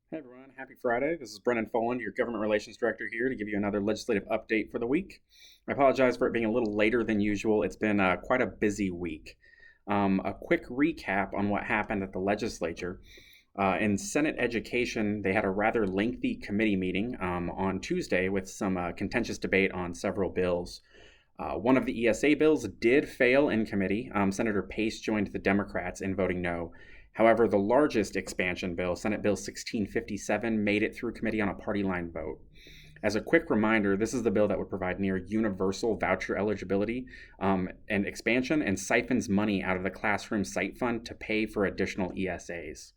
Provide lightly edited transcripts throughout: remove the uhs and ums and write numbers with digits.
Hey everyone, happy Friday. This is Brenden Foland, your Government Relations Director here to give you another legislative update for the week. I apologize for it being a little later than usual. It's been quite a busy week. A quick recap on what happened at the legislature. In Senate Education, they had a rather lengthy committee meeting on Tuesday with some contentious debate on several bills. One of the ESA bills did fail in committee. Senator Pace joined the Democrats in voting no. However, the largest expansion bill, Senate Bill 1657, made it through committee on a party line vote. As a quick reminder, this is the bill that would provide near universal voucher eligibility and expansion and siphons money out of the classroom site fund to pay for additional ESAs.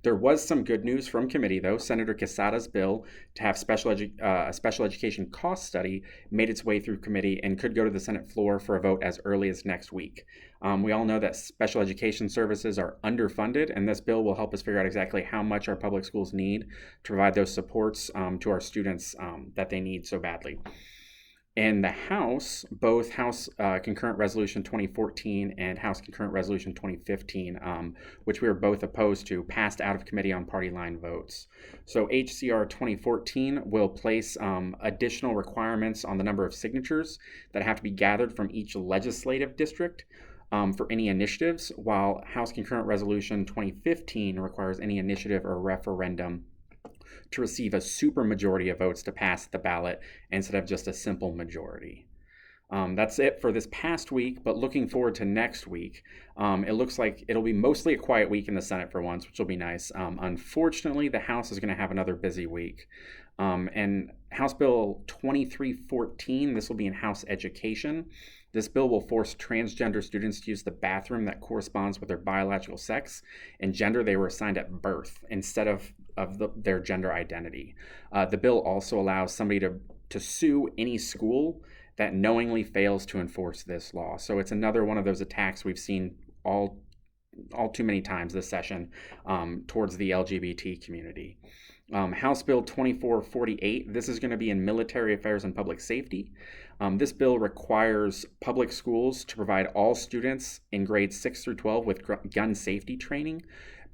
There was some good news from committee, though. Senator Quesada's bill to have a special education cost study made its way through committee and could go to the Senate floor for a vote as early as next week. We all know that special education services are underfunded, and this bill will help us figure out exactly how much our public schools need to provide those supports to our students that they need so badly. In the House, both House Concurrent Resolution 2014 and House Concurrent Resolution 2015, which we were both opposed to, passed out of committee on party line votes. So HCR 2014 will place additional requirements on the number of signatures that have to be gathered from each legislative district for any initiatives, while House Concurrent Resolution 2015 requires any initiative or referendum to receive a supermajority of votes to pass the ballot instead of just a simple majority. That's it for this past week, but looking forward to next week. It looks like it'll be mostly a quiet week in the Senate for once, which will be nice. Unfortunately, the House is going to have another busy week. And House Bill 2314, this will be in House Education. This bill will force transgender students to use the bathroom that corresponds with their biological sex and gender they were assigned at birth instead of their gender identity. The bill also allows somebody to sue any school that knowingly fails to enforce this law. So it's another one of those attacks we've seen all too many times this session towards the LGBT community. House Bill 2448, this is going to be in military affairs and public safety. This bill requires public schools to provide all students in grades 6 through 12 with gun safety training.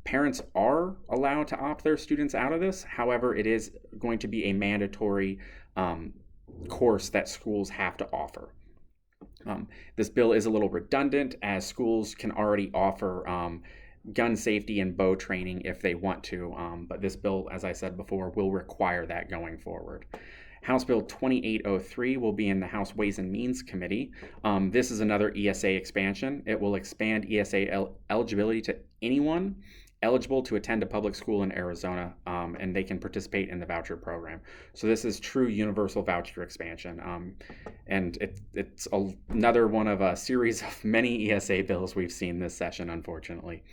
Parents are allowed to opt their students out of this. However, it is going to be a mandatory course that schools have to offer. This bill is a little redundant as schools can already offer gun safety and bow training if they want to, but this bill, as I said before, will require that going forward. House Bill 2803 will be in the House Ways and Means Committee. This is another ESA expansion. It will expand ESA eligibility to anyone eligible to attend a public school in Arizona, and they can participate in the voucher program. So this is true universal voucher expansion, and it's another one of a series of many ESA bills we've seen this session, unfortunately.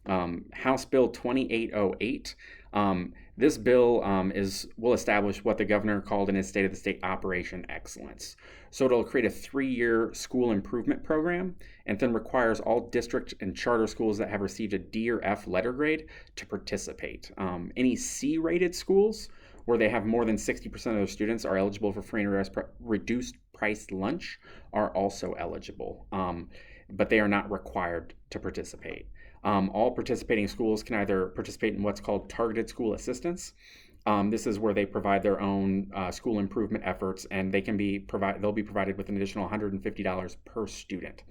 House Bill 2808. This bill will establish what the governor called in his State of the State Operation Excellence. So it'll create a 3-year school improvement program and then requires all district and charter schools that have received a D or F letter grade to participate. Any C-rated schools where they have more than 60% of their students are eligible for free and reduced price lunch are also eligible, but they are not required to participate. All participating schools can either participate in what's called targeted school assistance. This is where they provide their own school improvement efforts, and they'll be provided with an additional $150 per student.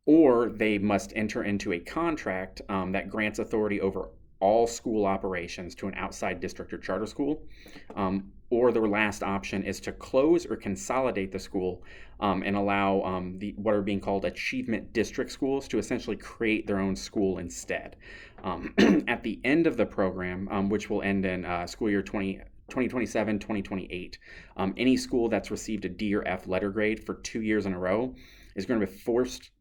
Or they must enter into a contract that grants authority over all school operations to an outside district or charter school. Or the last option is to close or consolidate the school and allow what are being called achievement district schools to essentially create their own school instead. At the end of the program, which will end in school year 2027-2028, any school that's received a D or F letter grade for 2 years in a row is going to be forced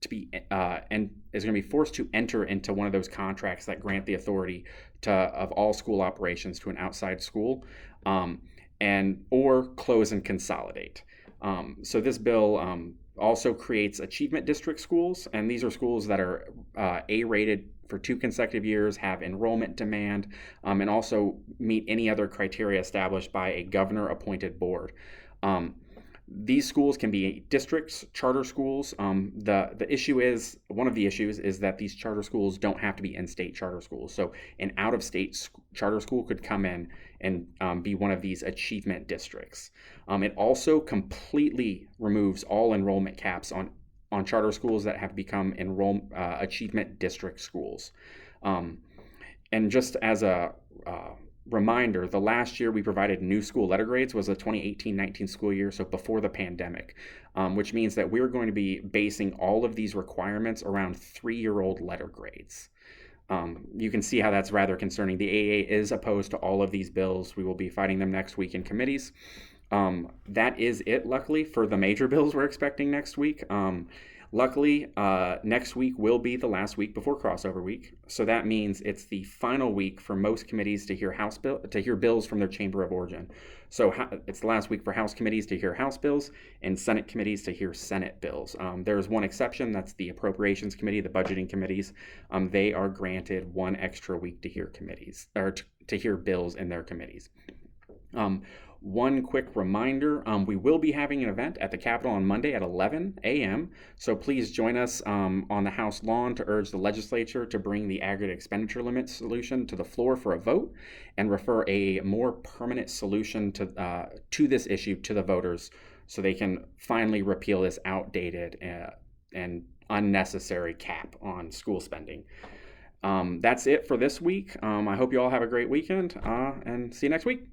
to enter into one of those contracts that grant the authority of all school operations to an outside school, or close and consolidate. So this bill also creates achievement district schools, and these are schools that are A-rated for 2 consecutive years, have enrollment demand, and also meet any other criteria established by a governor-appointed board. These schools can be districts, charter schools. The issue is, one of the issues is that these charter schools don't have to be in-state charter schools. So an out-of-state charter school could come in and be one of these achievement districts. It also completely removes all enrollment caps on charter schools that have become achievement district schools. And just as a reminder, the last year we provided new school letter grades was the 2018-19 school year, so before the pandemic, which means that we're going to be basing all of these requirements around 3-year-old letter grades. You can see how that's rather concerning. The AEA is opposed to all of these bills. We will be fighting them next week in committees. That is it, luckily, for the major bills we're expecting next week. Luckily, next week will be the last week before crossover week, so that means it's the final week for most committees to hear bills from their chamber of origin. So it's the last week for House committees to hear House bills and Senate committees to hear Senate bills. There's one exception, that's the Appropriations Committee, the budgeting committees. They are granted one extra week to hear to hear bills in their committees. One quick reminder, we will be having an event at the Capitol on Monday at 11 a.m., so please join us on the House lawn to urge the legislature to bring the aggregate expenditure limit solution to the floor for a vote and refer a more permanent solution to this issue to the voters so they can finally repeal this outdated and unnecessary cap on school spending. That's it for this week. I hope you all have a great weekend, and see you next week.